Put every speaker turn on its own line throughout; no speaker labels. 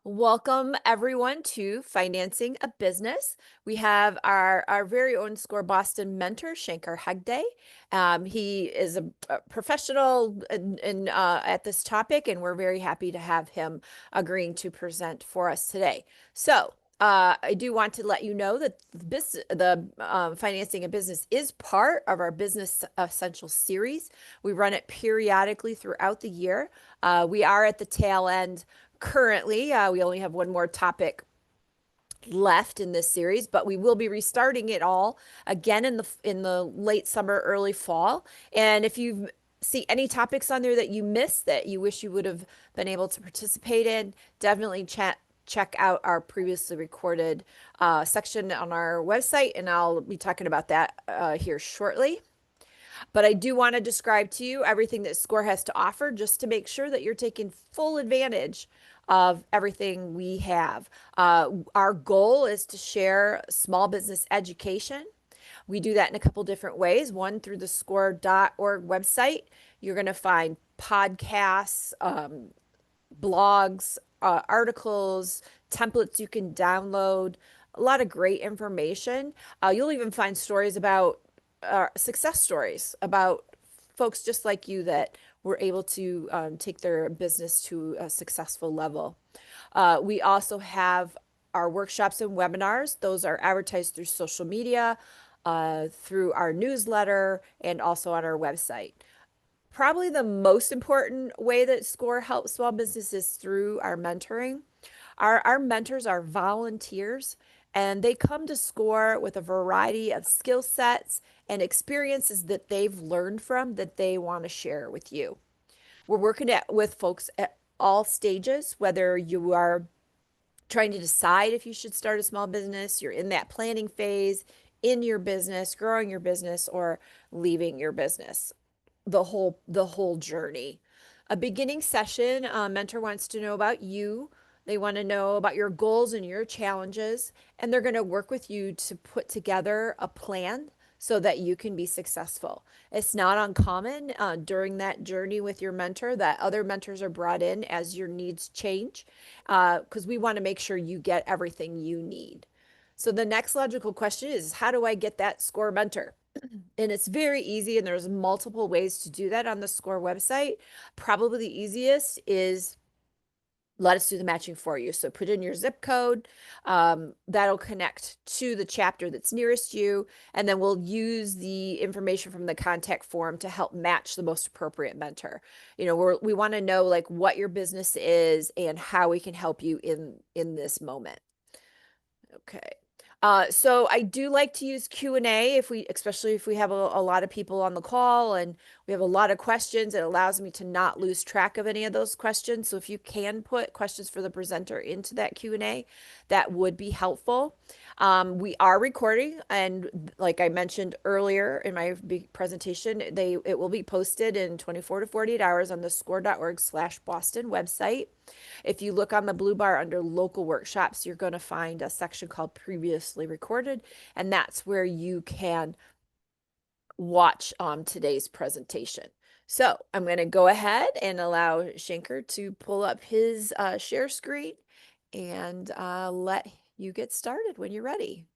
Welcome everyone to Financing a Business. We have our very own SCORE Boston mentor, Shankar Hegde. He is a professional at this topic, and we're very happy to have him agreeing to present for us today. I do want to let you know that the Financing a Business is part of our Business Essentials series. We run it periodically throughout the year. We are at the tail end currently. We only have one more topic left in this series, but we will be restarting it all again in the late summer, early fall. And if you see any topics on there that you missed that you wish you would have been able to participate in, definitely check out our previously recorded section on our website, and I'll be talking about that here shortly. But I do want to describe to you everything that SCORE has to offer just to make sure that you're taking full advantage of everything we have. Our goal is to share small business education. We do that in a couple different ways. One, through the score.org website, you're going to find podcasts, blogs, articles, templates you can download, a lot of great information. You'll even find stories about success stories about folks just like you that were able to take their business to a successful level. We also have our workshops and webinars. Those are advertised through social media, through our newsletter, and also on our website. Probably the most important way that SCORE helps small businesses through our mentoring. Our mentors are volunteers, and they come to SCORE with a variety of skill sets and experiences that they've learned from that they want to share with you. We're working with folks at all stages, whether you are trying to decide if you should start a small business, you're in that planning phase, in your business, growing your business, or leaving your business. The whole journey. A beginning session, a mentor wants to know about you. They want to know about your goals and your challenges, and they're going to work with you to put together a plan so that you can be successful. It's not uncommon during that journey with your mentor that other mentors are brought in as your needs change, because we want to make sure you get everything you need. So the next logical question is, how do I get that SCORE mentor? And it's very easy, and there's multiple ways to do that on the SCORE website. Probably the easiest is let us do the matching for you. So put in your zip code. That'll connect to the chapter that's nearest you, and then we'll use the information from the contact form to help match the most appropriate mentor. We want to know like what your business is and how we can help you in this moment. Okay. So I do like to use Q&A especially if we have a lot of people on the call and we have a lot of questions. It allows me to not lose track of any of those questions. So if you can put questions for the presenter into that Q&A, that would be helpful. We are recording, and like I mentioned earlier in my presentation, it will be posted in 24 to 48 hours on the score.org/Boston website. If you look on the blue bar under local workshops, you're going to find a section called previously recorded, and that's where you can watch today's presentation. So I'm going to go ahead and allow Shankar to pull up his share screen and let you get started when you're ready.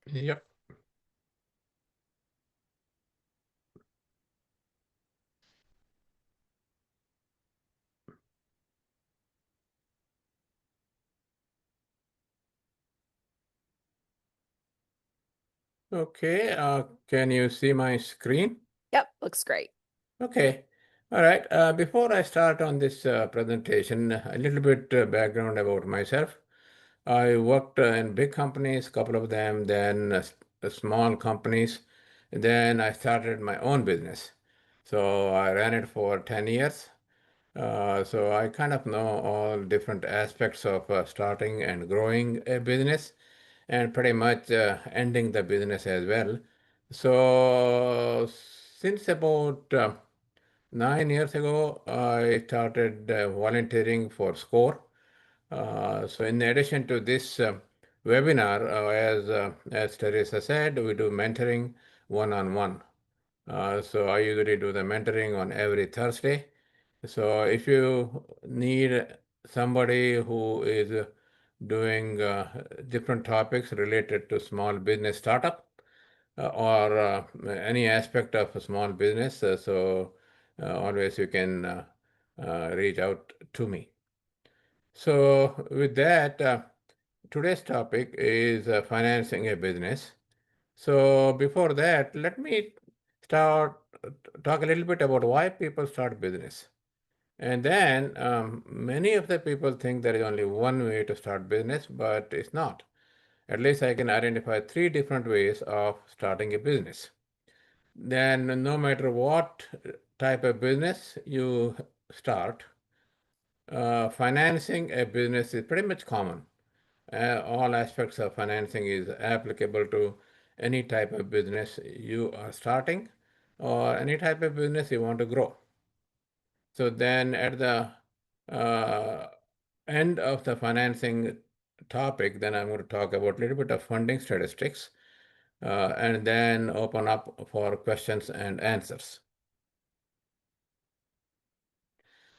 Yep. Okay. Can you see my screen?
Yep, looks great.
Okay. All right. Before I start on this presentation, a little bit background about myself. I worked in big companies, couple of them, then small companies. Then I started my own business. So I ran it for 10 years. So I kind of know all different aspects of starting and growing a business and pretty much ending the business as well. So since about 9 years ago, I started volunteering for SCORE. So in addition to this webinar, as Teresa said, we do mentoring one-on-one. So I usually do the mentoring on every Thursday. So if you need somebody who is doing different topics related to small business startup or any aspect of a small business. So always you can reach out to me. So with that, today's topic is financing a business. So before that, let me start talk a little bit about why people start business. And then many of the people think there is only one way to start business, but it's not. At least I can identify three different ways of starting a business. Then no matter what type of business you start, financing a business is pretty much common. All aspects of financing is applicable to any type of business you are starting or any type of business you want to grow. So then at the uh, end of the financing topic, then I'm going to talk about a little bit of funding statistics and then open up for questions and answers.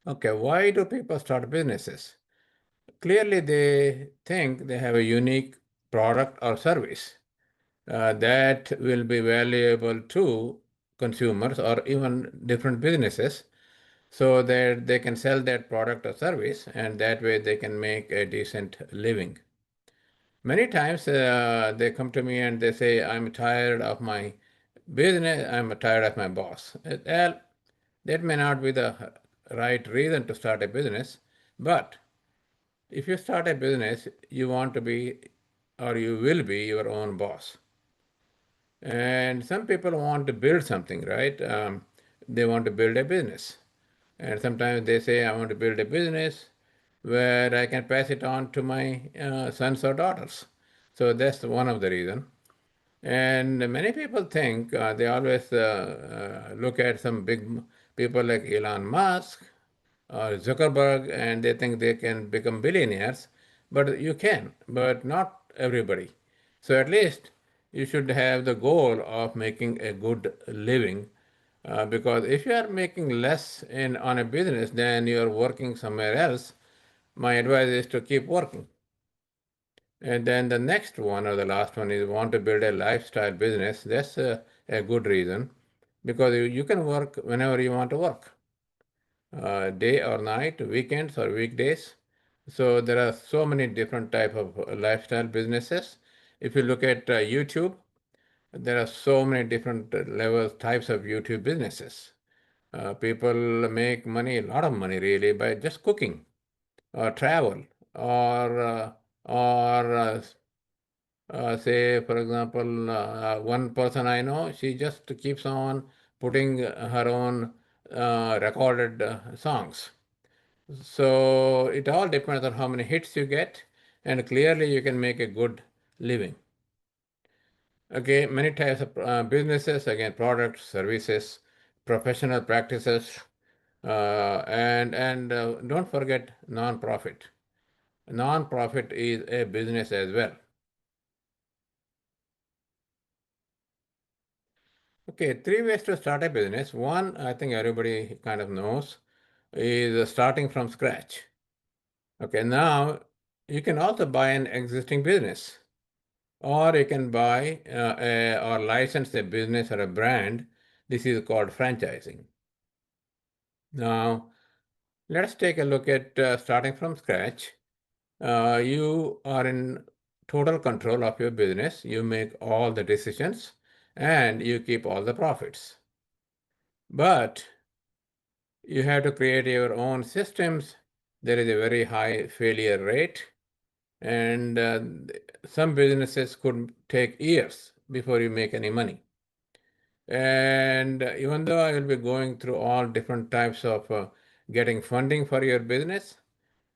Okay, why do people start businesses? Clearly, they think they have a unique product or service that will be valuable to consumers or even different businesses so that they can sell that product or service and that way they can make a decent living. Many times they come to me and they say, I'm tired of my business, I'm tired of my boss. Well, that may not be the right reason to start a business, but if you start a business, you want to be or you will be your own boss. And some people want to build something, right? They want to build a business. And sometimes they say, I want to build a business where I can pass it on to my sons or daughters. So that's one of the reasons. And many people think they always look at some big people like Elon Musk or Zuckerberg and they think they can become billionaires. But you can, but not everybody. So at least you should have the goal of making a good living because if you are making less on a business than you are working somewhere else, my advice is to keep working. And then the next one or the last one is want to build a lifestyle business. That's a good reason because you can work whenever you want to work, day or night, weekends or weekdays. So there are so many different type of lifestyle businesses. If you look at YouTube, there are so many different levels, types of YouTube businesses. People make money, a lot of money really, by just cooking or travel or say, for example, one person I know, she just keeps on putting her own recorded songs. So it all depends on how many hits you get, and clearly you can make a good living. Okay, many types of businesses, again, products, services, professional practices, and don't forget non-profit. Non-profit is a business as well. Okay, three ways to start a business. One, I think everybody kind of knows, is starting from scratch. Okay, now you can also buy an existing business, or you can buy or license a business or a brand. This is called franchising. Now, let's take a look at starting from scratch. You are in total control of your business. You make all the decisions and you keep all the profits. But you have to create your own systems. There is a very high failure rate, and some businesses could take years before you make any money. And even though I will be going through all different types of getting funding for your business,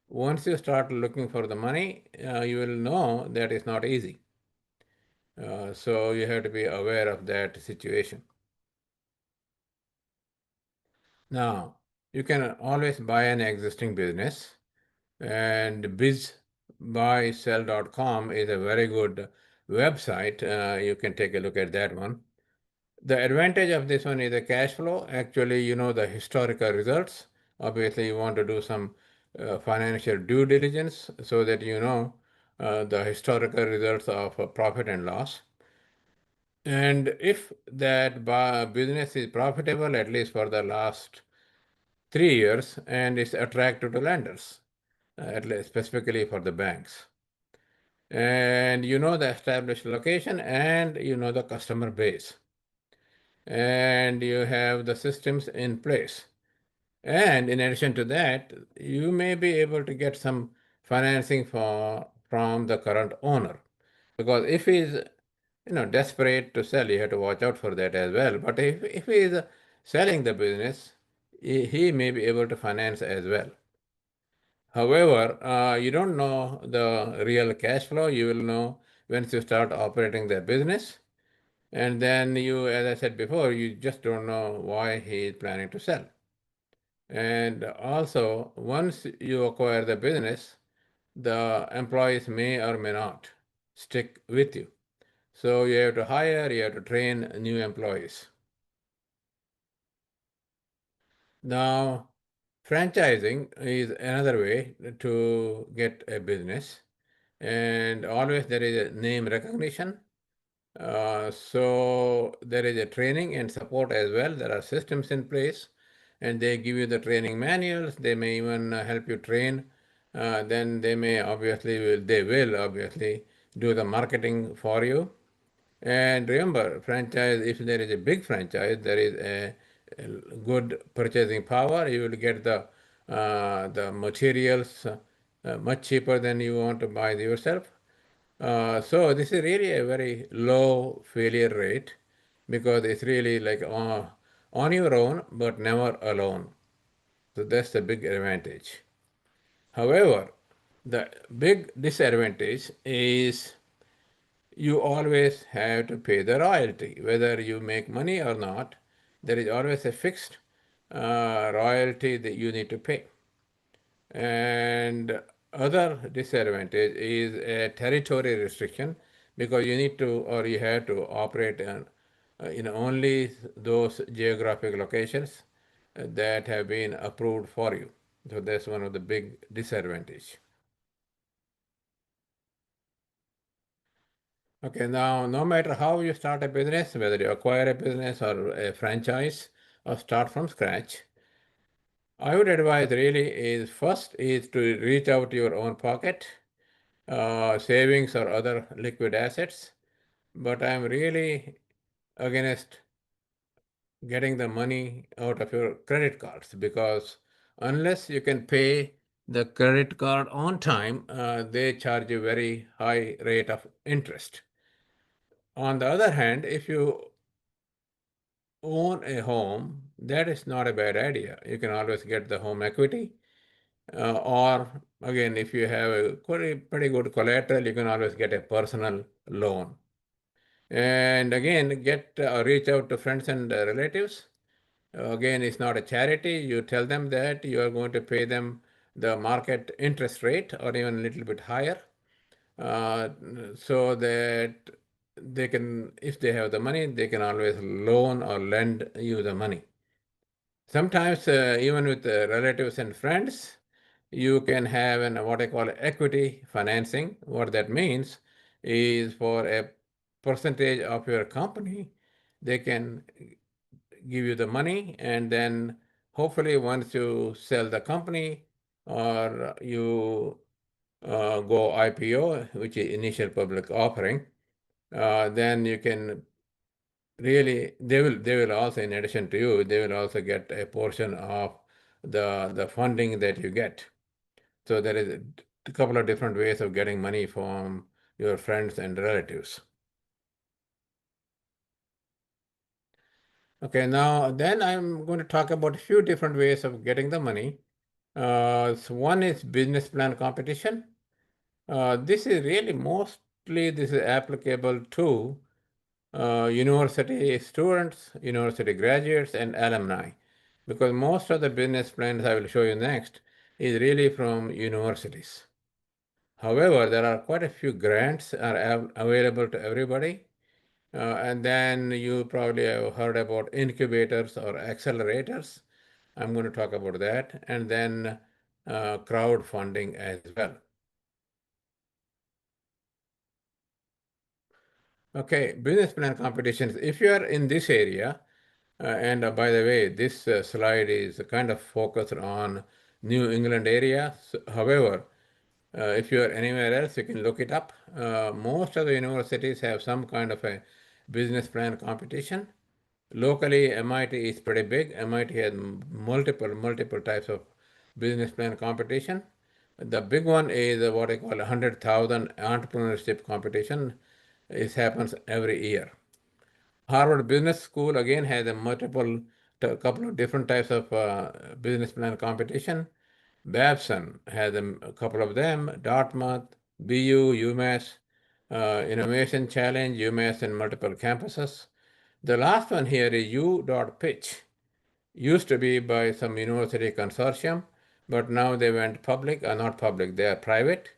once you start looking for the money, you will know that it's not easy. So you have to be aware of that situation. Now, you can always buy an existing business, and bizbuysell.com is a very good website. You can take a look at that one. The advantage of this one is the cash flow. Actually, you know the historical results. Obviously, you want to do some financial due diligence so that you know the historical results of profit and loss. And if that business is profitable, at least for the last 3 years, and is attractive to lenders, at least specifically for the banks. And you know the established location and you know the customer base. And you have the systems in place. And in addition to that, you may be able to get some financing from the current owner. Because if he's desperate to sell, you have to watch out for that as well. But if he is selling the business, he may be able to finance as well. However, you don't know the real cash flow. You will know once you start operating the business. And then you, as I said before, you just don't know why he is planning to sell. And also, once you acquire the business, the employees may or may not stick with you. So you have to hire, you have to train new employees. Now, franchising is another way to get a business, and always there is a name recognition. So there is a training and support as well. There are systems in place, and they give you the training manuals. They may even help you train. Then they will obviously do the marketing for you. And remember, franchise, if there is a big franchise, there is a good purchasing power. You will get the materials much cheaper than you want to buy yourself. So this is really a very low failure rate because it's really like on your own, but never alone. So that's the big advantage. However, the big disadvantage is you always have to pay the royalty, whether you make money or not. There is always a fixed royalty that you need to pay. And other disadvantage is a territory restriction because you need to or you have to operate in only those geographic locations that have been approved for you. So that's one of the big disadvantage. Okay, now no matter how you start a business, whether you acquire a business or a franchise or start from scratch, I would advise really is first is to reach out to your own pocket, savings or other liquid assets. But I'm really against getting the money out of your credit cards because unless you can pay the credit card on time, they charge a very high rate of interest. On the other hand, if you own a home, that is not a bad idea. You can always get the home equity. Or again, if you have a pretty good collateral, you can always get a personal loan. And again, reach out to friends and relatives. Again, it's not a charity. You tell them that you are going to pay them the market interest rate or even a little bit higher, uh, so that they can, if they have the money, they can always loan or lend you the money. Sometimes, even with relatives and friends, you can have what I call equity financing. What that means is for a percentage of your company, they can give you the money, and then hopefully once you sell the company or you go IPO, which is initial public offering, then you can really they will also, in addition to you, they will also get a portion of the funding that you get. So there is a couple of different ways of getting money from your friends and relatives. Okay, now then I'm going to talk about a few different ways of getting the money. So one is business plan competition. This is really mostly this is applicable to university students, university graduates, and alumni, because most of the business plans I will show you next is really from universities. However, there are quite a few grants are available to everybody. And then you probably have heard about incubators or accelerators. I'm going to talk about that. And then crowdfunding as well. Okay, business plan competitions. If you are in this area, and by the way, this slide is kind of focused on New England area. However, if you are anywhere else, you can look it up. Most of the universities have some kind of a business plan competition. Locally, MIT is pretty big. MIT has multiple types of business plan competition. The big one is what I call 100,000 entrepreneurship competition. It happens every year. Harvard Business School again has a couple of different types of business plan competition. Babson has a couple of them. Dartmouth, BU, UMass, Innovation Challenge, UMass in multiple campuses. The last one here is U.Pitch. Used to be by some university consortium, but now they went public, not public, they are private.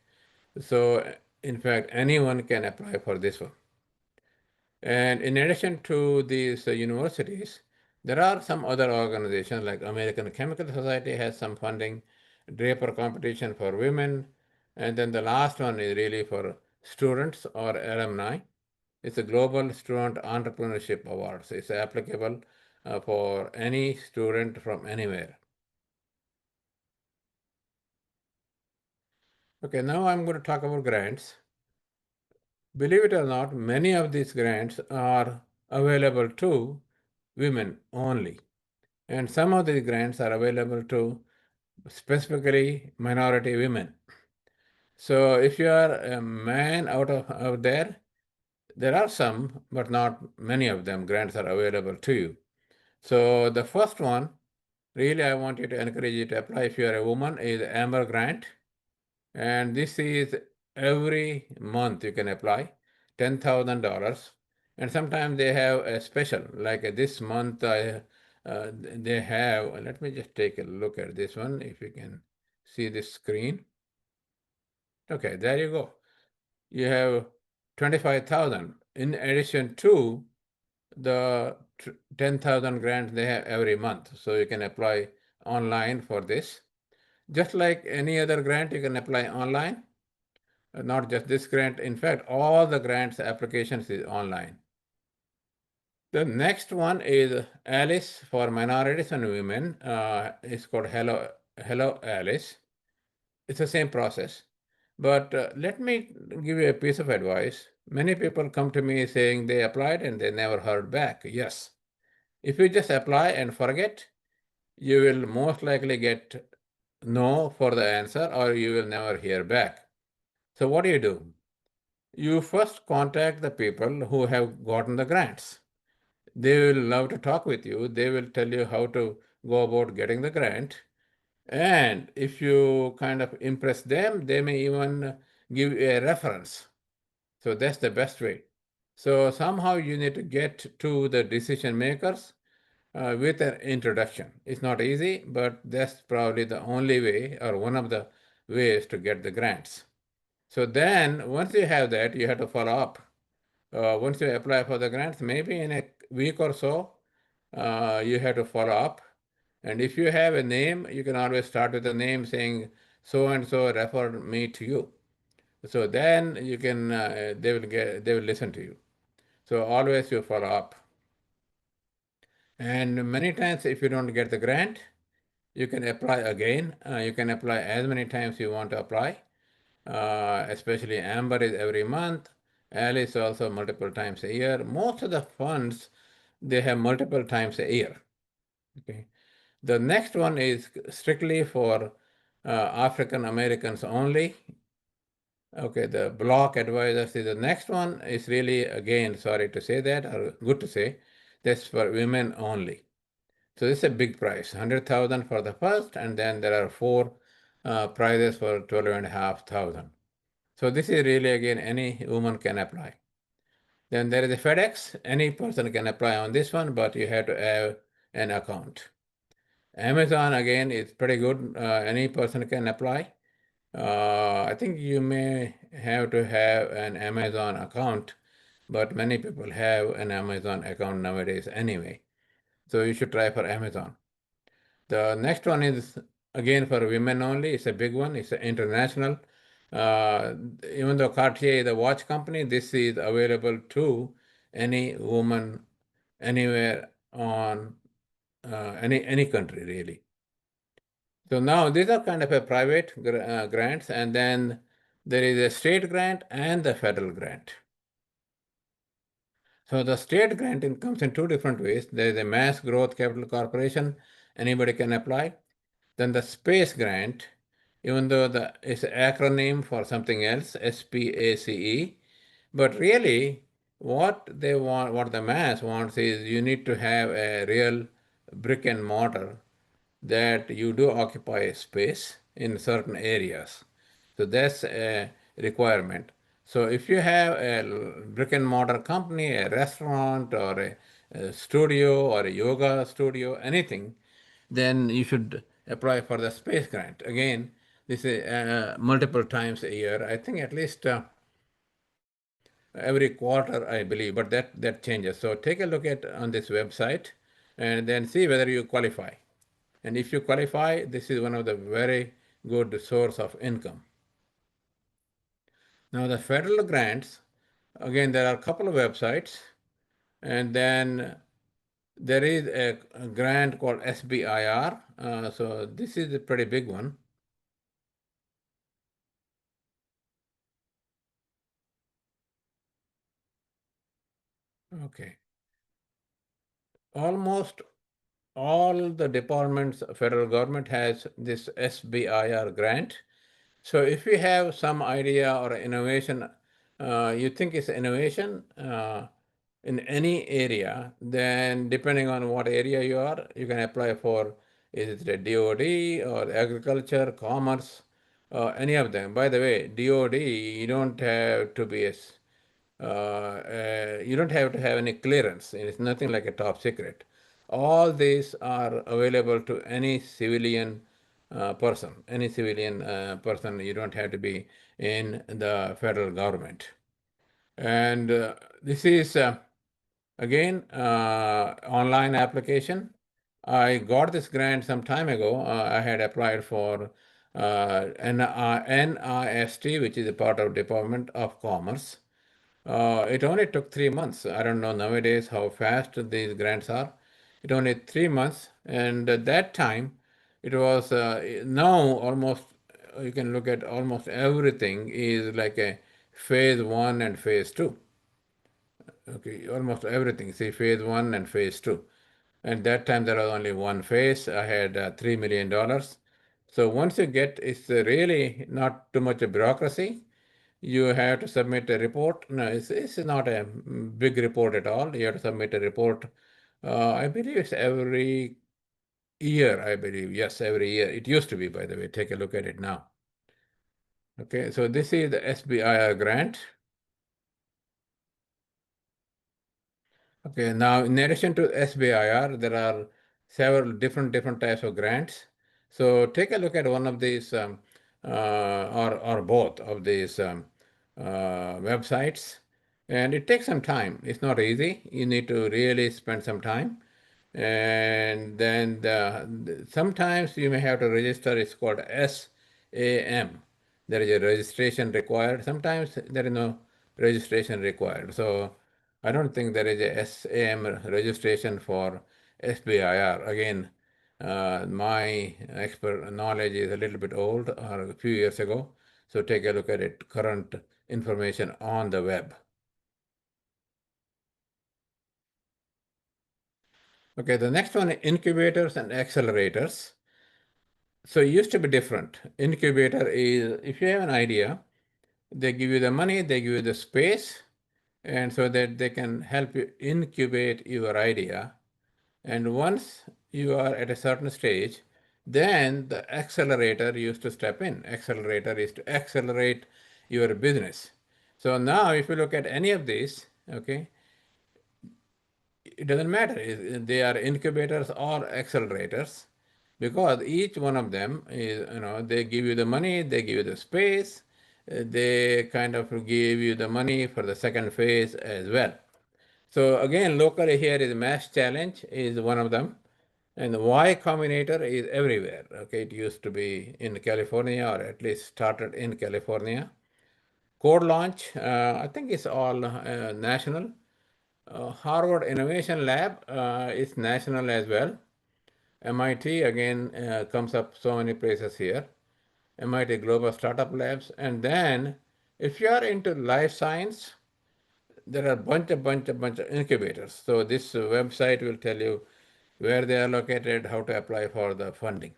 So, in fact, anyone can apply for this one. And in addition to these universities, there are some other organizations like American Chemical Society has some funding, Draper Competition for Women, and then the last one is really for students or alumni. It's a Global Student Entrepreneurship Awards. It's applicable for any student from anywhere. Okay, now I'm going to talk about grants. Believe it or not, many of these grants are available to women only. And some of these grants are available to specifically minority women. So if you are a man out there, there are some, but not many of them grants are available to you. So the first one, really I want you to encourage you to apply if you are a woman, is Amber Grant. And this is every month you can apply $10,000. And sometimes they have a special, like this month they have, let me just take a look at this one if you can see this screen. Okay, there you go. You have 25,000 in addition to the 10,000 grants they have every month. So you can apply online for this. Just like any other grant, you can apply online. Not just this grant. In fact, all the grants applications is online. The next one is Alice for minorities and women. It's called Hello Alice. It's the same process. But let me give you a piece of advice. Many people come to me saying they applied and they never heard back. Yes. If you just apply and forget, you will most likely get no for the answer or you will never hear back. So what do? You first contact the people who have gotten the grants. They will love to talk with you. They will tell you how to go about getting the grant. And if you kind of impress them, they may even give you a reference. So that's the best way. So somehow you need to get to the decision makers with an introduction. It's not easy, but that's probably the only way or one of the ways to get the grants. So then once you have that, you have to follow up. Once you apply for the grants, maybe in a week or so, you have to follow up. And if you have a name, you can always start with a name saying so and so referred me to you. So then you can they will listen to you. So always you follow up. And many times if you don't get the grant, you can apply again. You can apply as many times you want to apply. Especially Amber is every month. Alice also multiple times a year. Most of the funds they have multiple times a year. Okay. The next one is strictly for African Americans only. Okay, the block advisors is the next one is really, again, sorry to say that, or good to say, that's for women only. So this is a big price, 100,000 for the first, and then there are four prizes for 12,500. So this is really, again, any woman can apply. Then there is a FedEx. Any person can apply on this one, but you have to have an account. Amazon, again, is pretty good. Any person can apply. I think you may have to have an Amazon account, but many people have an Amazon account nowadays anyway. So you should try for Amazon. The next one is again, for women only, it's a big one. It's international. Uh, Even though Cartier is a watch company, this is available to any woman anywhere on any country really. So now these are kind of a private grants, and then there is a state grant and the federal grant. So the state grant comes in two different ways. There is a Mass Growth Capital Corporation, anybody can apply. Then the space grant, even though it's an acronym for something else, SPACE, but really what they want, what the mass wants is you need to have a real brick and mortar that you do occupy a space in certain areas. So that's a requirement. So if you have a brick and mortar company, a restaurant, or a studio, or a yoga studio, anything, then you should apply for the space grant. Again, this is multiple times a year. I think at least every quarter, I believe, but that changes. So take a look at on this website and then see whether you qualify. And if you qualify, this is one of the very good source of income. Now the federal grants, again, there are a couple of websites, and then there is a grant called SBIR. So this is a pretty big one. Okay. Almost all the departments, federal government has this SBIR grant. So if you have some idea or innovation, you think it's innovation in any area, then depending on what area you are, you can apply for, is it a DOD or agriculture, commerce, any of them. By the way, DOD, you don't have to be you don't have to have any clearance. It's nothing like a top secret. All these are available to any civilian person. Any civilian person, you don't have to be in the federal government. And this is again online application. I got this grant some time ago. I had applied for NIST, which is a part of Department of Commerce. It only took 3 months. I don't know nowadays how fast these grants are. It only 3 months, and at that time, it was now almost you can look at almost everything is like a phase one and phase two. Okay, almost everything. See, phase one and phase two. And that time there was only one phase. I had $3 million. So once you get, it's really not too much of bureaucracy. You have to submit a report. No, it's not a big report at all. You have to submit a report. I believe it's every year, I believe. Yes, every year. It used to be, by the way. Take a look at it now. Okay, so this is the SBIR grant. Okay, now in addition to SBIR, there are several different types of grants. So take a look at one of these or both of these websites, and it takes some time. It's not easy. You need to really spend some time, and then sometimes you may have to register. It's called SAM. There is a registration required. Sometimes there is no registration required. So I don't think there is a SAM registration for SBIR. Again, my expert knowledge is a little bit old or a few years ago. So take a look at it, current information on the web. Okay, the next one, incubators and accelerators. So it used to be different. Incubator is if you have an idea, they give you the money, they give you the space, and so that they can help you incubate your idea. And once you are at a certain stage, then the accelerator used to step in. Accelerator is to accelerate your business. So now if you look at any of these, okay, it doesn't matter if they are incubators or accelerators because each one of them is, they give you the money, they give you the space, they kind of give you the money for the second phase as well. So again, locally here is Mass Challenge is one of them. And the Y Combinator is everywhere. Okay, it used to be in California, or at least started in California. Code Launch, I think it's all national. Harvard Innovation Lab is national as well. MIT again comes up so many places here. MIT Global Startup Labs. And then if you are into life science, there are bunch of incubators. So this website will tell you where they are located, how to apply for the funding.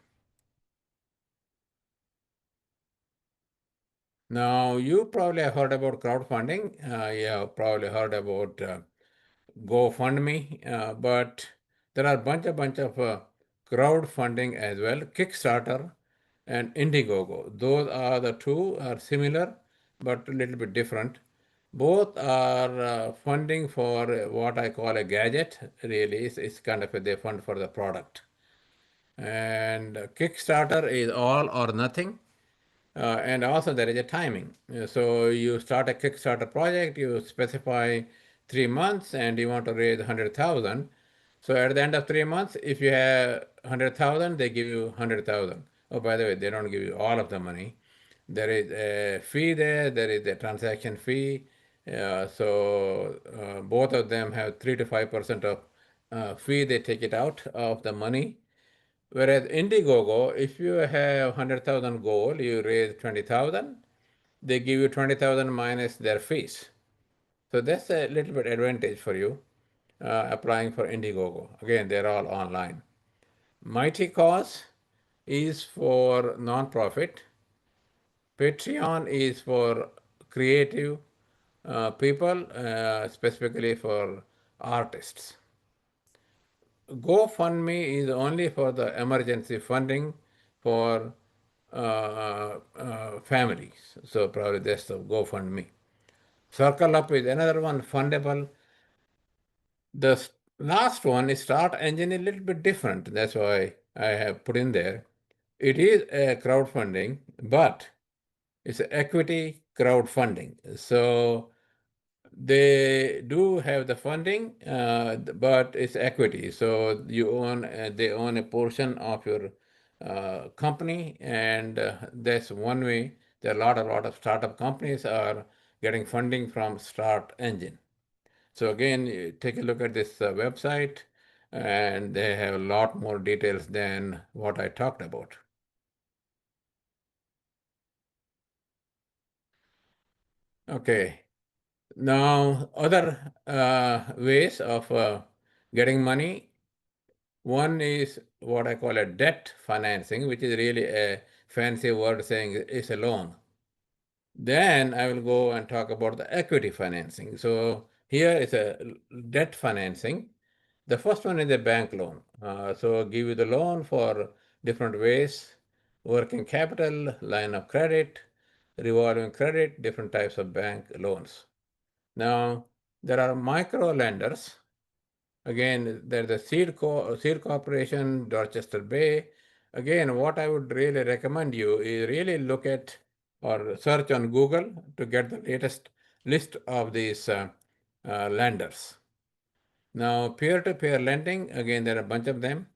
Now, you probably have heard about crowdfunding. You have probably heard about GoFundMe, but there are bunch of crowdfunding as well. Kickstarter and Indiegogo. Those are the two are similar, but a little bit different. Both are funding for what I call a gadget. Really, it's kind of they fund for the product. And Kickstarter is all or nothing. And also there is a timing. So you start a Kickstarter project, you specify 3 months and you want to raise 100,000. So at the end of 3 months, if you have 100,000, they give you 100,000. Oh, by the way, they don't give you all of the money. There is a fee there, there is a transaction fee. So both of them have 3 to 5% of fee, they take it out of the money. Whereas Indiegogo, if you have 100,000 goal, you raise 20,000, they give you 20,000 minus their fees. So that's a little bit advantage for you applying for Indiegogo. Again, they're all online. Mighty Cause is for nonprofit. Patreon is for creative people, specifically for artists. GoFundMe is only for the emergency funding for families. So probably that's the GoFundMe. Circle Up is another one fundable. The last one is Start Engine a little bit different. That's why I have put in there. It is a crowdfunding, but it's equity crowdfunding. So they do have the funding, but it's equity. So you own, they own a portion of your company, and that's one way. There are a lot of startup companies are getting funding from Start Engine. So again, you take a look at this website, and they have a lot more details than what I talked about. Okay. Now, other ways of getting money. One is what I call a debt financing, which is really a fancy word saying it's a loan. Then I will go and talk about the equity financing. So here is a debt financing. The first one is a bank loan. So give you the loan for different ways, working capital, line of credit, revolving credit, different types of bank loans. Now, there are micro lenders. Again, there's the Seed Corporation, Dorchester Bay. Again, what I would really recommend you is really look at or search on Google to get the latest list of these lenders. Now, peer-to-peer lending, again, there are a bunch of them.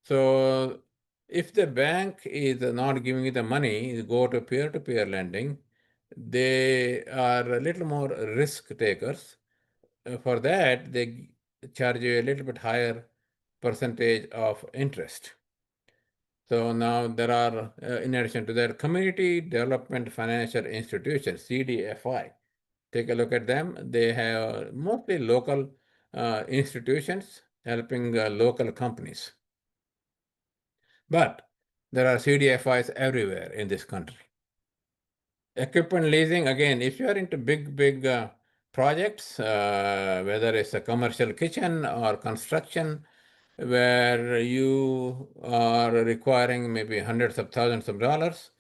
So if the bank is not giving you the money, you go to peer-to-peer lending, they are a little more risk takers. For that, they charge you a little bit higher percentage of interest. So now there are, in addition to that, Community Development Financial Institutions, CDFI. Take a look at them. They have mostly local institutions helping local companies. But there are CDFIs everywhere in this country. Equipment leasing, again, if you are into big projects, whether it's a commercial kitchen or construction, where you are requiring maybe hundreds of thousands of dollars,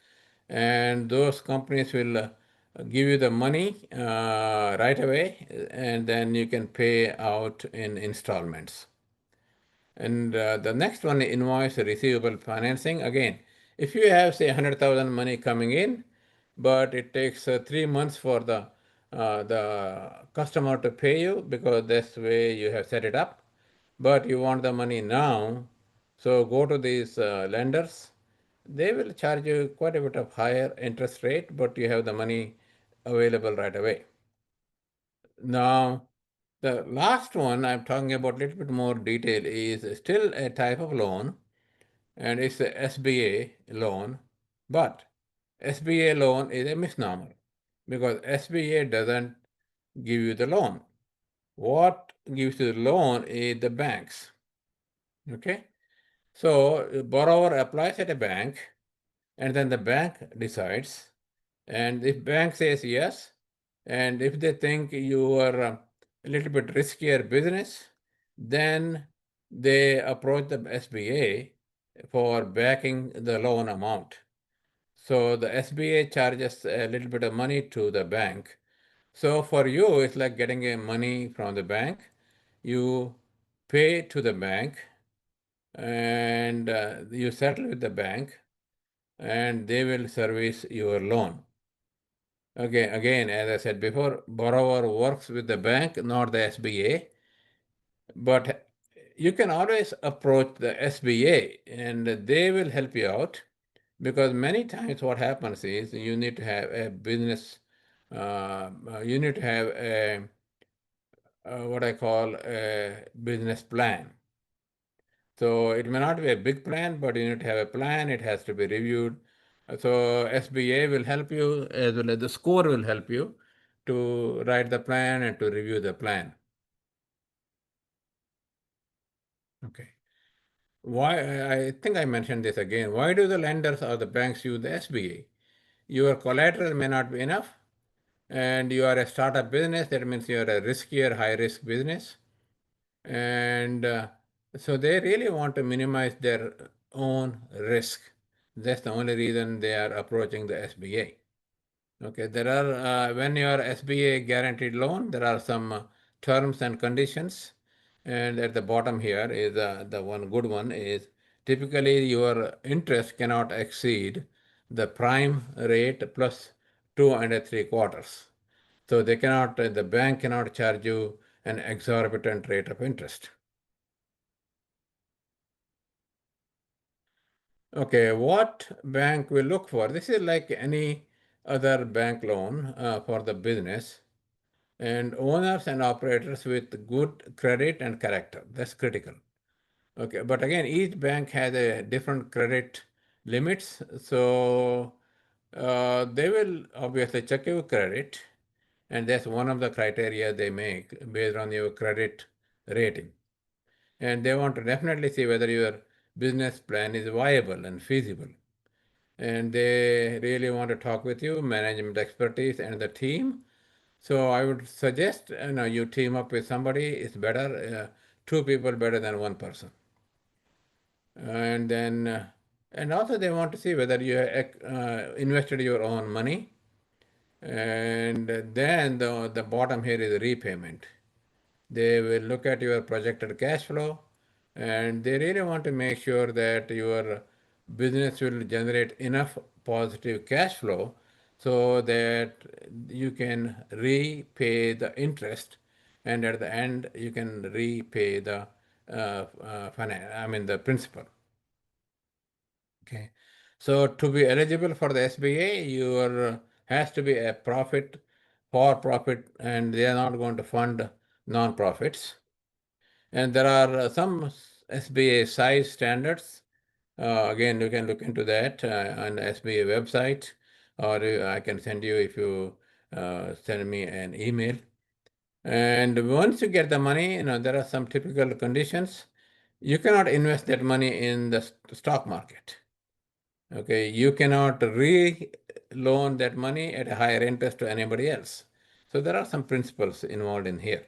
and those companies will give you the money right away, and then you can pay out in installments. And the next one, invoice receivable financing. Again, if you have, say, 100,000 money coming in, but it takes 3 months for the customer to pay you because that's the way you have set it up, but you want the money now, So go to these lenders. They will charge you quite a bit of higher interest rate, but you have the money available right away. Now, the last one I'm talking about a little bit more detail is still a type of loan, and it's the SBA loan. But SBA loan is a misnomer because SBA doesn't give you the loan. What gives you the loan is the banks. Okay. So borrower applies at a bank, and then the bank decides. And if bank says yes, and if they think you are a little bit riskier business, then they approach the SBA for backing the loan amount. So the SBA charges a little bit of money to the bank. So for you, it's like getting a money from the bank. You pay to the bank, and you settle with the bank, and they will service your loan. Okay, again, as I said before, borrower works with the bank, not the SBA, but you can always approach the SBA and they will help you out, because many times what happens is you need to have a business, you need to have a what I call a business plan. So it may not be a big plan, but you need to have a plan. It has to be reviewed. So SBA will help you, as well as the score will help you to write the plan and to review the plan. Okay. Why? I think I mentioned this again. Why do the lenders or the banks use the SBA? Your collateral may not be enough, and you are a startup business. That means you are a riskier, high risk business. And so they really want to minimize their own risk. That's the only reason they are approaching the SBA. Okay, there are when you are SBA guaranteed loan, there are some terms and conditions, and at the bottom here is the one good one is typically your interest cannot exceed the prime rate plus 2 and 3/4. So they cannot, the bank cannot charge you an exorbitant rate of interest. Okay, what bank will look for? This is like any other bank loan for the business, and owners and operators with good credit and character. That's critical. Okay, but again, each bank has a different credit limits, so they will obviously check your credit, and that's one of the criteria they make based on your credit rating. And they want to definitely see whether your business plan is viable and feasible. And they really want to talk with you, management expertise and the team. So I would suggest you team up with somebody. It's better, two people better than one person. And then and also they want to see whether you invested your own money. And then the bottom here is repayment. They will look at your projected cash flow, and they really want to make sure that your business will generate enough positive cash flow so that you can repay the interest, and at the end you can repay the the principal. Okay. So to be eligible for the SBA, your has to be a profit for profit, and they are not going to fund non-profits. And there are some SBA size standards. Again, you can look into that on the SBA website, or I can send you if you send me an email. And once you get the money, there are some typical conditions. You cannot invest that money in the stock market. Okay, you cannot re-loan that money at a higher interest to anybody else. So there are some principles involved in here.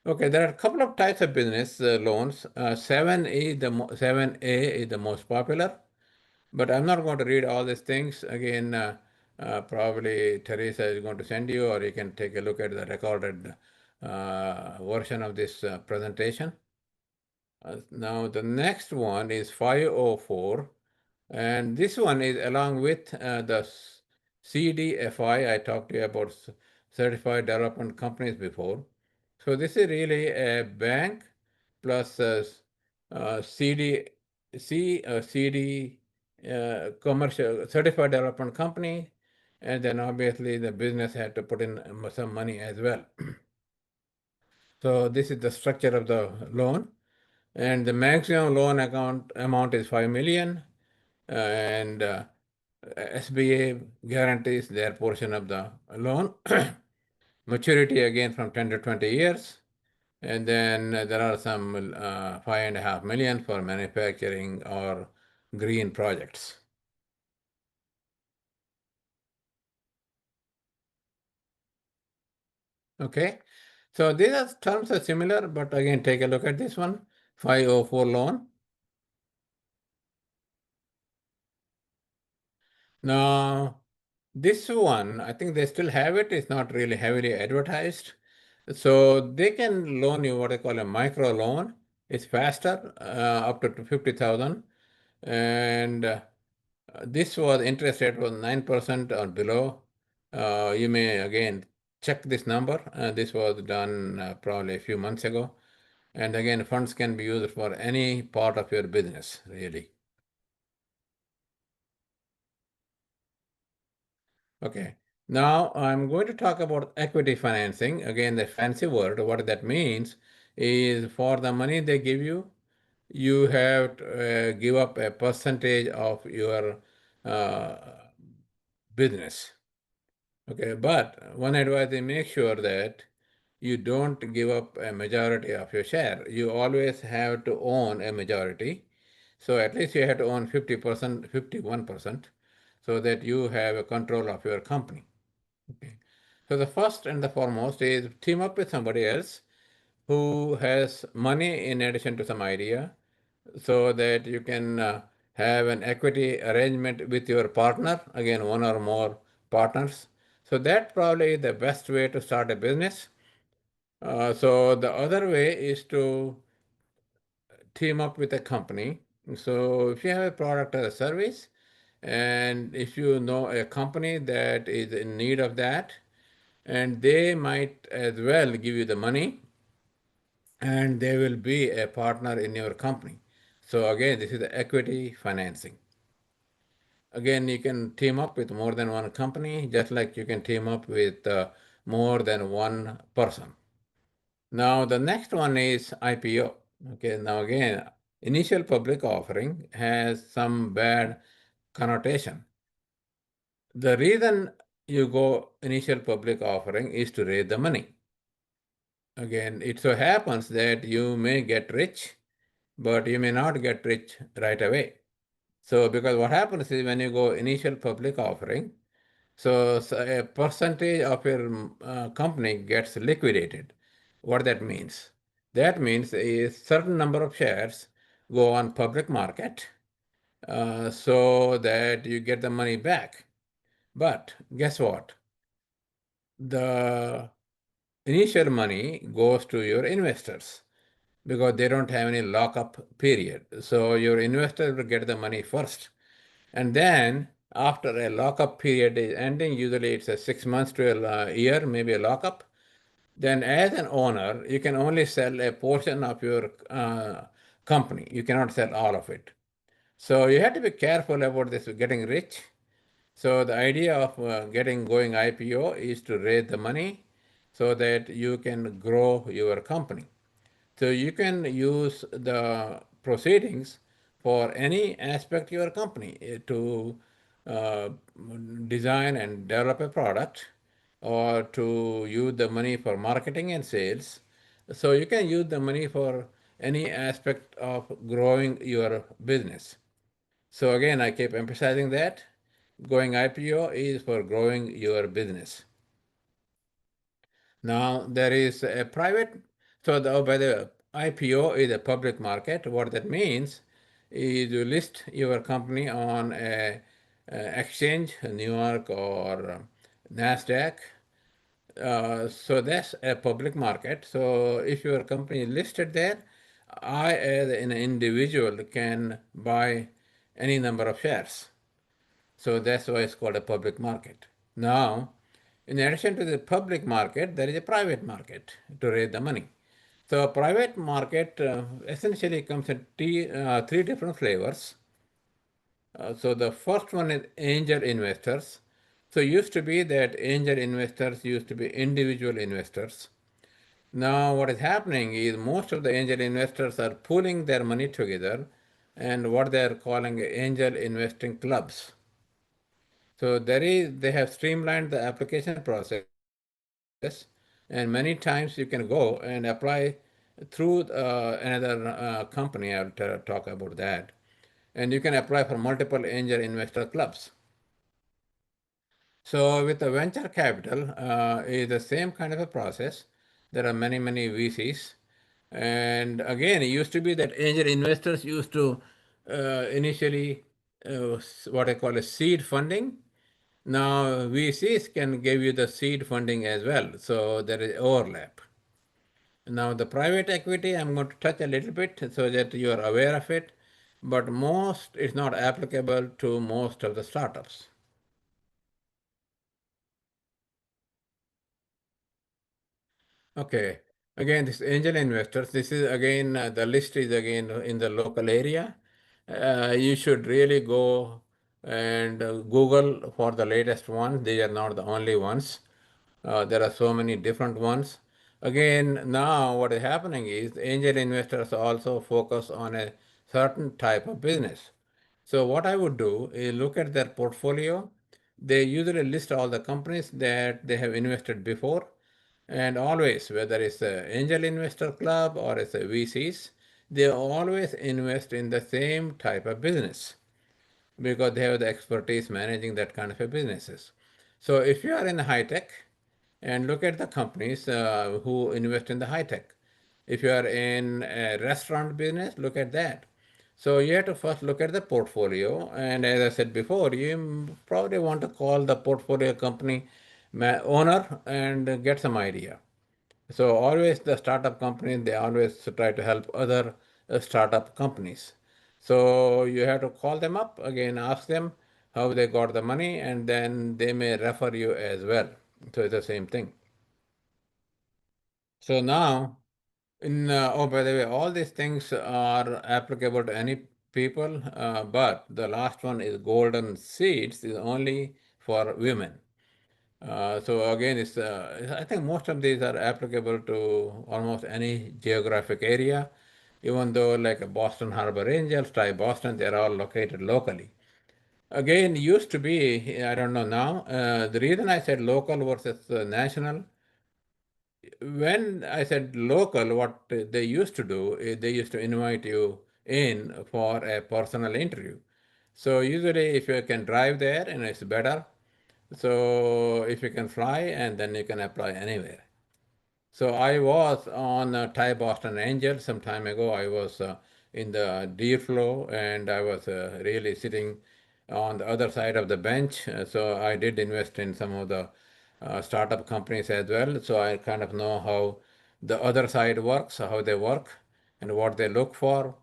Okay, there are a couple of types of business loans. 7A is the most popular, but I'm not going to read all these things. Again, probably Teresa is going to send you, or you can take a look at the recorded version of this presentation. Now, the next one is 504, and this one is along with the CDFI. I talked to you about Certified Development Companies before. So this is really a bank plus CD, commercial certified development company, and then obviously the business had to put in some money as well. So this is the structure of the loan, and the maximum loan account amount is 5 million, and SBA guarantees their portion of the loan. Maturity again from 10 to 20 years. And then there are some 5.5 million for manufacturing or green projects. Okay. So these are terms are similar, but again, take a look at this one, 504 loan. Now, this one, I think they still have it. It's not really heavily advertised. So they can loan you what they call a micro loan. It's faster, up to 50,000. And this was interest rate was 9% or below. You may again check this number. This was done probably a few months ago. And again, funds can be used for any part of your business, really. Okay. Now I'm going to talk about equity financing. Again, the fancy word. What that means is for the money they give you, you have to give up a percentage of your uh, business. Okay, but one advice is make sure that you don't give up a majority of your share. You always have to own a majority. So at least you have to own 50%, 51%, so that you have a control of your company. Okay. So the first and the foremost is team up with somebody else who has money in addition to some idea, so that you can have an equity arrangement with your partner, again, one or more partners. So that probably is the best way to start a business. So the other way is to team up with a company. So if you have a product or a service, and if you know a company that is in need of that, and they might as well give you the money, and they will be a partner in your company. So again, this is the equity financing. Again, you can team up with more than one company, just like you can team up with more than one person. Now, the next one is IPO. Okay, now again, initial public offering has some bad connotation. The reason you go initial public offering is to raise the money. Again, it so happens that you may get rich, but you may not get rich right away. So, because what happens is when you go initial public offering, so a percentage of your company gets liquidated. What that means? That means a certain number of shares go on public market, so that you get the money back. But guess what? The initial money goes to your investors because they don't have any lockup period. So your investors will get the money first. And then after a lockup period is ending, usually it's a 6 months to a year, maybe a lockup. Then as an owner, you can only sell a portion of your company. You cannot sell all of it. So you have to be careful about this getting rich. So the idea of getting going IPO is to raise the money so that you can grow your company. So you can use the proceedings for any aspect of your company to uh, design and develop a product, or to use the money for marketing and sales. So you can use the money for any aspect of growing your business. So again, I keep emphasizing that going IPO is for growing your business. Now there is a private, so by the IPO is a public market. What that means is you list your company on a exchange, New York or NASDAQ. So that's a public market. So if your company is listed there, I as an individual can buy any number of shares. So that's why it's called a public market. Now, in addition to the public market, there is a private market to raise the money. So private market essentially comes in three different flavors. So the first one is angel investors. So used to be that angel investors used to be individual investors. Now what is happening is most of the angel investors are pooling their money together and what they are calling angel investing clubs. So they have streamlined the application process, and many times you can go and apply through another company. I'll talk about that. And you can apply for multiple angel investor clubs. So with the venture capital, is the same kind of a process. There are many VCs, and again, it used to be that angel investors used to initially what I call a seed funding. Now VCs can give you the seed funding as well, so there is overlap. Now the private equity, I'm going to touch a little bit so that you are aware of it, but most is not applicable to most of the startups. Okay. Again, this angel investors, this is again, the list is again in the local area. You should really go and Google for the latest ones. They are not the only ones. There are so many different ones. Again, now what is happening is angel investors also focus on a certain type of business. So what I would do is look at their portfolio. They usually list all the companies that they have invested before, and always, whether it's an angel investor club or it's a VCs, they always invest in the same type of business because they have the expertise managing that kind of a businesses. So if you are in high tech and look at the companies who invest in the high tech, if you are in a restaurant business, look at that. So you have to first look at the portfolio, and as I said before, you probably want to call the portfolio company owner and get some idea. So always the startup companies, they always try to help other startup companies. So you have to call them up again, ask them how they got the money, and then they may refer you as well. So it's the same thing. So now, oh, by the way, all these things are applicable to any people, but the last one is golden seeds is only for women. So again, I think most of these are applicable to almost any geographic area, even though like Boston Harbor Angels, Tri Boston, they're all located locally. Again, used to be, I don't know now, the reason I said local versus national, when I said local, what they used to do is they used to invite you in for a personal interview. So usually if you can drive there and it's better, so if you can fly and then you can apply anywhere. So I was on Thai Boston Angel some time ago. I was in the deer flow and I was really sitting on the other side of the bench. So I did invest in some of the startup companies as well. So I kind of know how the other side works, how they work, and what they look for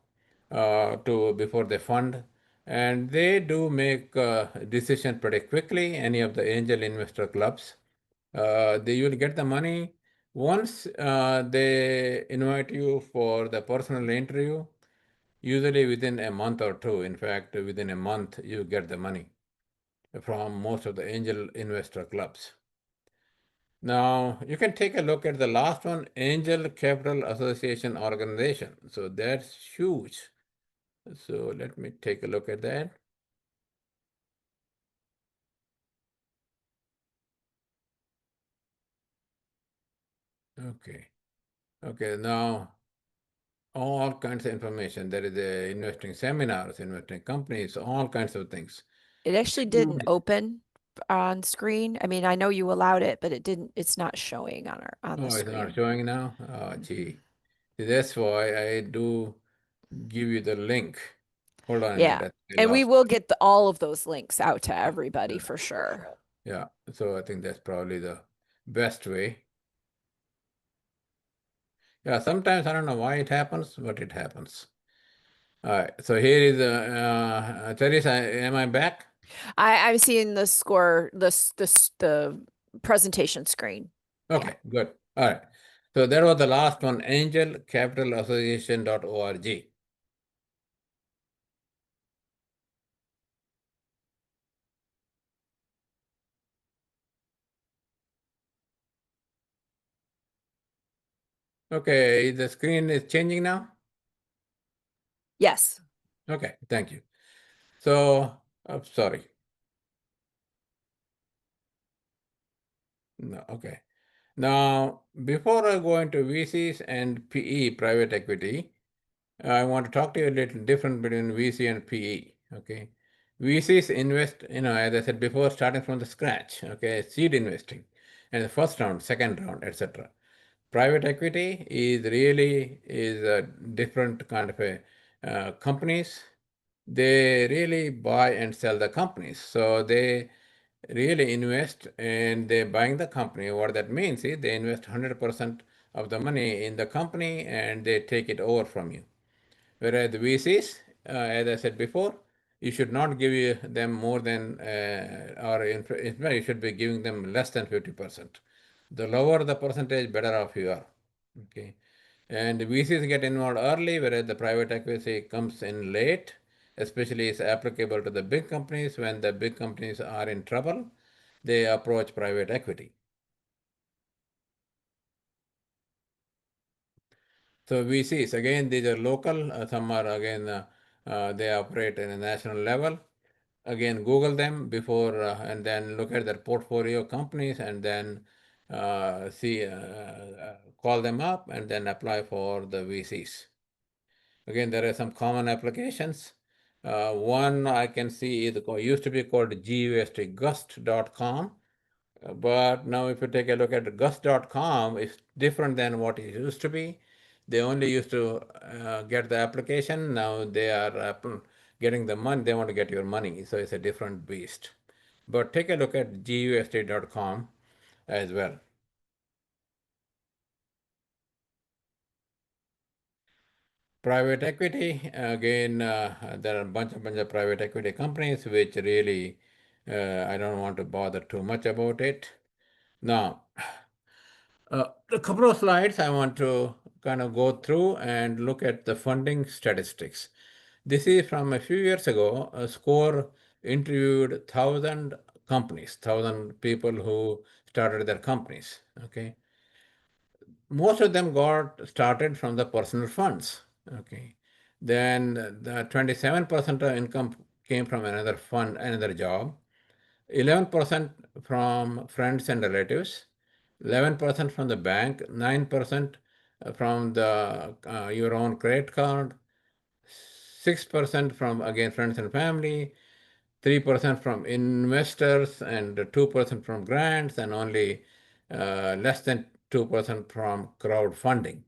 to before they fund. And they do make decision pretty quickly. Any of the angel investor clubs, they will get the money once they invite you for the personal interview, usually within a month or two. In fact, within a month, you get the money from most of the angel investor clubs. Now, you can take a look at the last one, Angel Capital Association Organization. So that's huge. So let me take a look at that. Okay. Okay, now all kinds of information. There is a investing seminars, investing companies, all kinds of things.
It actually didn't
Huge.
open on screen. I mean, I know you allowed it, but it's not showing on the
Oh, it's not
screen.
showing now? Oh,
Mhm.
gee. See, that's why I do give you the link. Hold on a
Yeah.
minute. I
And we
lost.
will get all of those links out to
Yeah,
everybody
yeah,
for sure.
yeah. So I think that's probably the best way. Yeah, sometimes I don't know why it happens, but it happens. All right. So here is Teresa, am I back?
I'm seeing the score, the presentation screen. Yeah.
Okay, good. All right. So that was the last one, angelcapitalassociation.org. Okay, the screen is changing now?
Yes.
Okay, thank you. So, sorry. No, okay. Now, before I go into VCs and PE, private equity, I want to talk to you a little different between VC and PE. Okay. VCs invest, as I said before, starting from the scratch, okay, seed investing, and the first round, second round, etc. Private equity is a different kind of a companies. They really buy and sell the companies. So they really invest and they're buying the company. What that means is they invest 100% of the money in the company and they take it over from you. Whereas the VCs, as I said before, you should not them more than, in fact, you should be giving them less than 50%. The lower the percentage, better off you are. Okay. And the VCs get involved early, whereas the private equity comes in late, especially is applicable to the big companies. When the big companies are in trouble, they approach private equity. So VCs, again, these are local, some are again, they operate in a national level. Again, Google them before and then look at their portfolio companies and then call them up and then apply for the VCs. Again, there are some common applications. One I can see is used to be called gust.com. But now if you take a look at gust.com, it's different than what it used to be. They only used to get the application. Now they are getting the money. They want to get your money. So it's a different beast. But take a look at gust.com as well. Private equity, again, there are a bunch of private equity companies which really I don't want to bother too much about it. Now, a couple of slides I want to kind of go through and look at the funding statistics. This is from a few years ago. A score interviewed 1,000 people who started their companies. Okay, most of them got started from the personal funds. Okay, then the 27% of income came from another fund, another job. 11% from friends and relatives, 11% from the bank, 9% from the your own credit card, 6% from again friends and family, 3% from investors, and 2% from grants, and only less than 2% from crowdfunding.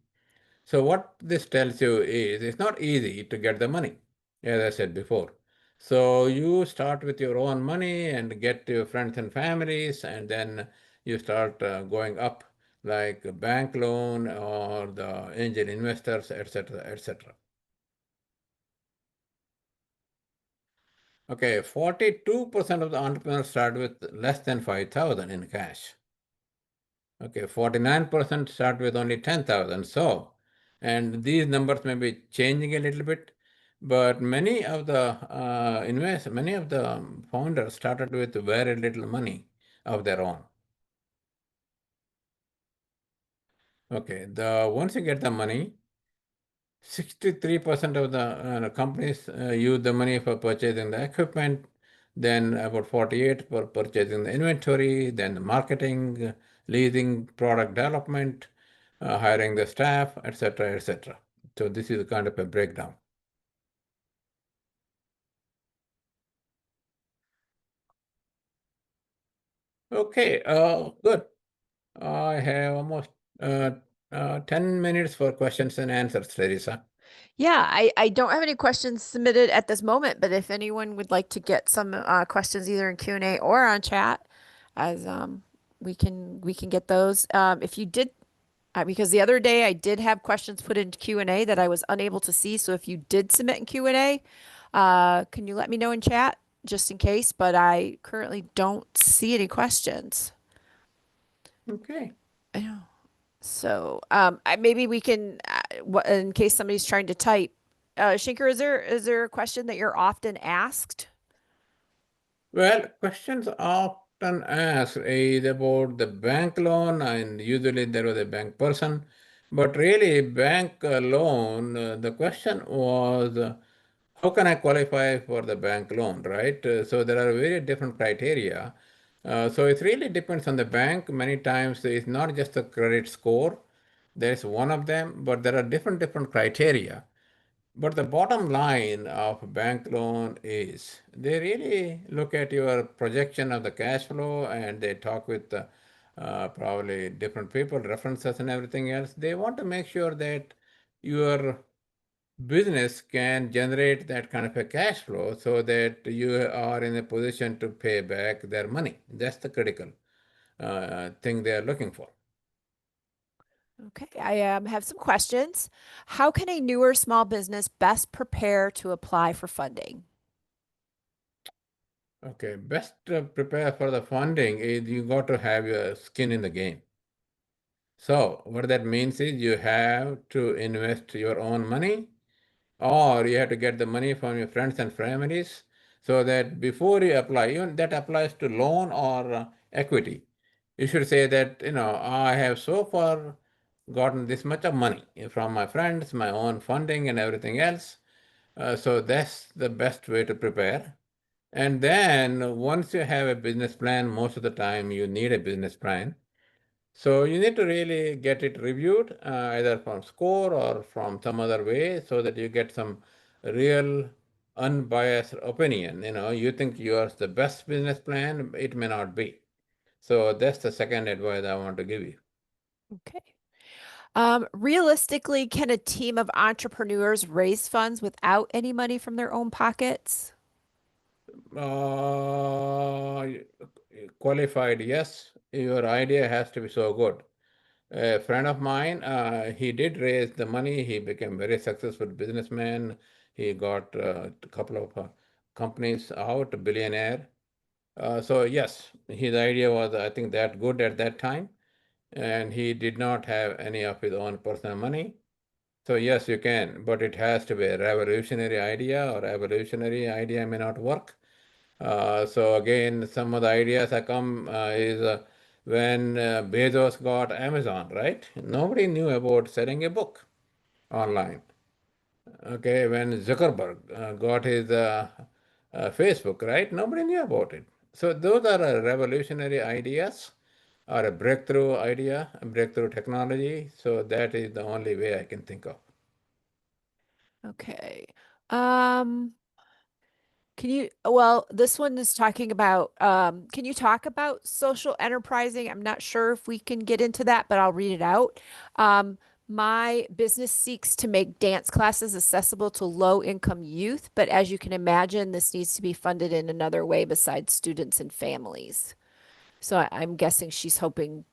So what this tells you is it's not easy to get the money, as I said before. So you start with your own money and get your friends and families, and then you start going up like a bank loan or the angel investors, etc., etc. Okay, 42% of the entrepreneurs start with less than 5,000 in cash. Okay, 49% start with only 10,000. So, and these numbers may be changing a little bit, but many of the founders started with very little money of their own. Okay, the once you get the money, 63% of the companies use the money for purchasing the equipment, then about 48 for purchasing the inventory, then the marketing, leasing, product development, hiring the staff, etc., etc. So this is kind of a breakdown. Okay, good. I have almost uh, 10 minutes for questions and answers, Teresa.
Yeah, I don't have any questions submitted at this moment, but if anyone would like to get some questions either in Q&A or on chat, as we can get those. If you did, because the other day I did have questions put in Q&A that I was unable to see. So if you did submit in Q&A, can you let me know in chat just in case? But I currently don't see any questions.
Okay.
I know. So, maybe we can, in case somebody's trying to type, Shankar, is there a question that you're often asked?
Well, questions often asked is about the bank loan, and usually there was a bank person. But really, bank loan, the question was, how can I qualify for the bank loan, right? So there are very different criteria. So it really depends on the bank. Many times it's not just the credit score. There's one of them, but there are different criteria. But the bottom line of a bank loan is they really look at your projection of the cash flow, and they talk with probably different people, references, and everything else. They want to make sure that your business can generate that kind of a cash flow so that you are in a position to pay back their money. That's the critical thing they are looking for.
Okay, I have some questions. How can a newer small business best prepare to apply for funding?
Okay, best prepare for the funding is you got to have your skin in the game. So, what that means is you have to invest your own money, or you have to get the money from your friends and families, so that before you apply, even that applies to loan or equity. You should say that, I have so far gotten this much of money from my friends, my own funding, and everything else. So, that's the best way to prepare. And then, once you have a business plan, most of the time you need a business plan. So you need to really get it reviewed, either from score or from some other way, so that you get some real unbiased opinion. You think yours the best business plan, it may not be. So that's the second advice I want to give you.
Okay. Realistically, can a team of entrepreneurs raise funds without any money from their own pockets?
Uh, Qualified, yes. Your idea has to be so good. A friend of mine, he did raise the money. He became very successful businessman. He got a couple of companies out, a billionaire. So yes, his idea was, I think, that good at that time, and he did not have any of his own personal money. So yes, you can, but it has to be a revolutionary idea, or evolutionary idea may not work. So again, some of the ideas that come is when Bezos got Amazon, right? Nobody knew about selling a book online. Okay, when Zuckerberg got his Facebook, right? Nobody knew about it. So those are revolutionary ideas or a breakthrough idea, a breakthrough technology. So that is the only way I can think of.
Okay. Um, well, this one is talking about, can you talk about social enterprising? I'm not sure if we can get into that, but I'll read it out. Um, my business seeks to make dance classes accessible to low-income youth, but as you can imagine, this needs to be funded in another way besides students and families. So I'm guessing she's hoping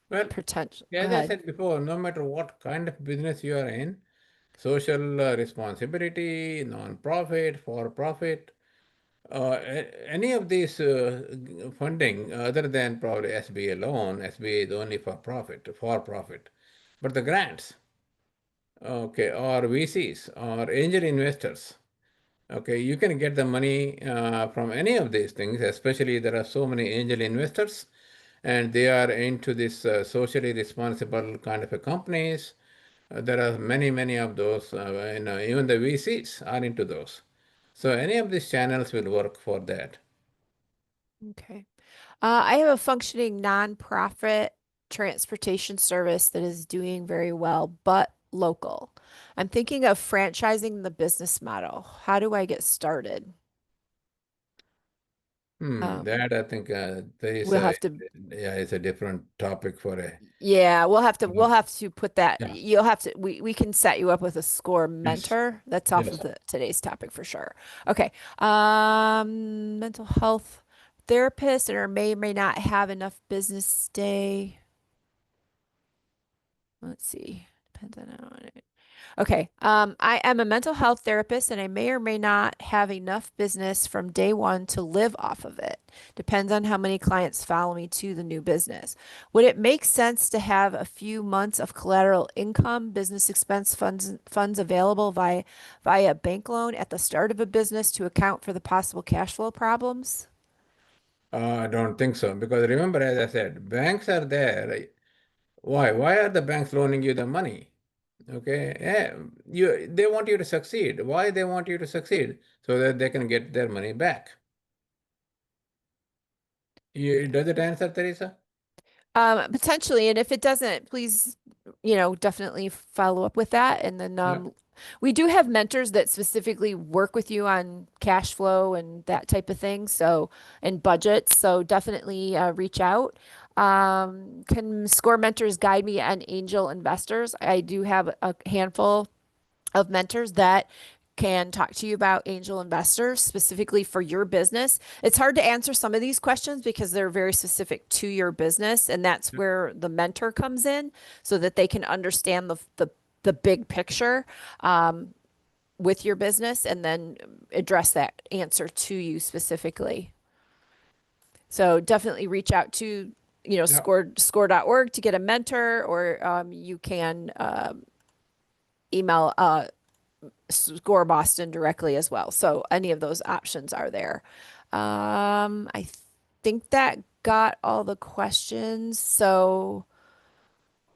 Well,
potential. Go
as I
ahead.
said before, no matter what kind of business you are in, social responsibility, non-profit, for-profit, any of these funding other than probably SBA loan, SBA is only for profit. But the grants, okay, or VCs or angel investors, okay, you can get the money from any of these things, especially there are so many angel investors and they are into this socially responsible kind of a companies. There are many of those, and even the VCs are into those. So any of these channels will work for that.
Okay. I have a functioning nonprofit transportation service that is doing very well, but local. I'm thinking of franchising the business model. How do I get started? Um,
That I think there is
we'll
a
have to,
yeah, it's a different topic for a
yeah,
uh,
we'll have to put that,
yeah.
you'll have to, we can set you up with a score
Yes.
mentor. That's off of
Yes.
the today's topic for sure. Okay. Mental health therapist or may not have enough business day. Let's see. Depends on it. Okay. I am a mental health therapist and I may or may not have enough business from day one to live off of it. Depends on how many clients follow me to the new business. Would it make sense to have a few months of collateral income, business expense funds available via bank loan at the start of a business to account for the possible cash flow problems?
I don't think so because remember, as I said, banks are there. Why? Why are the banks loaning you the money? Okay, yeah, they want you to succeed. Why they want you to succeed? So that they can get their money back. Does it answer, Teresa?
Potentially, and if it doesn't, please, definitely follow up with that. And then
Yeah.
we do have mentors that specifically work with you on cash flow and that type of thing. So, and budgets. So definitely reach out. Can SCORE mentors guide me on angel investors? I do have a handful of mentors that can talk to you about angel investors specifically for your business. It's hard to answer some of these questions because they're very specific to your business, and that's
Yeah.
where the mentor comes in so that they can understand the big picture with your business and then address that answer to you specifically. So definitely reach out to,
Yeah.
score.org to get a mentor, or you can email Score Boston directly as well. So any of those options are there. I think that got all the questions. So,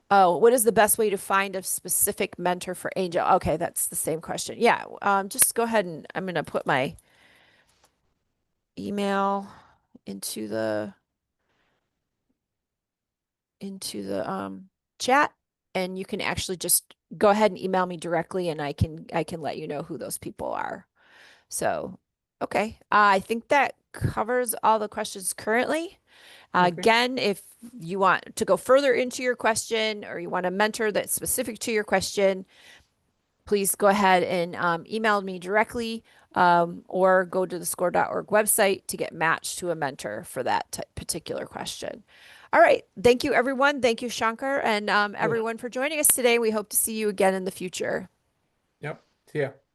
oh, what is the best way to find a specific mentor for Angel? Okay, that's the same question. Yeah, just go ahead and I'm gonna put my email into the chat, and you can actually just go ahead and email me directly, and I can let you know who those people are. So, okay. I think that covers all the questions currently.
Okay.
Again, if you want to go further into your question or you want a mentor that's specific to your question, please go ahead and email me directly or go to the score.org website to get matched to a mentor for that particular question. All right. Thank you, everyone. Thank you, Shankar, and
Yes.
everyone for joining us today. We hope to see you again in the future.
Yep. See ya.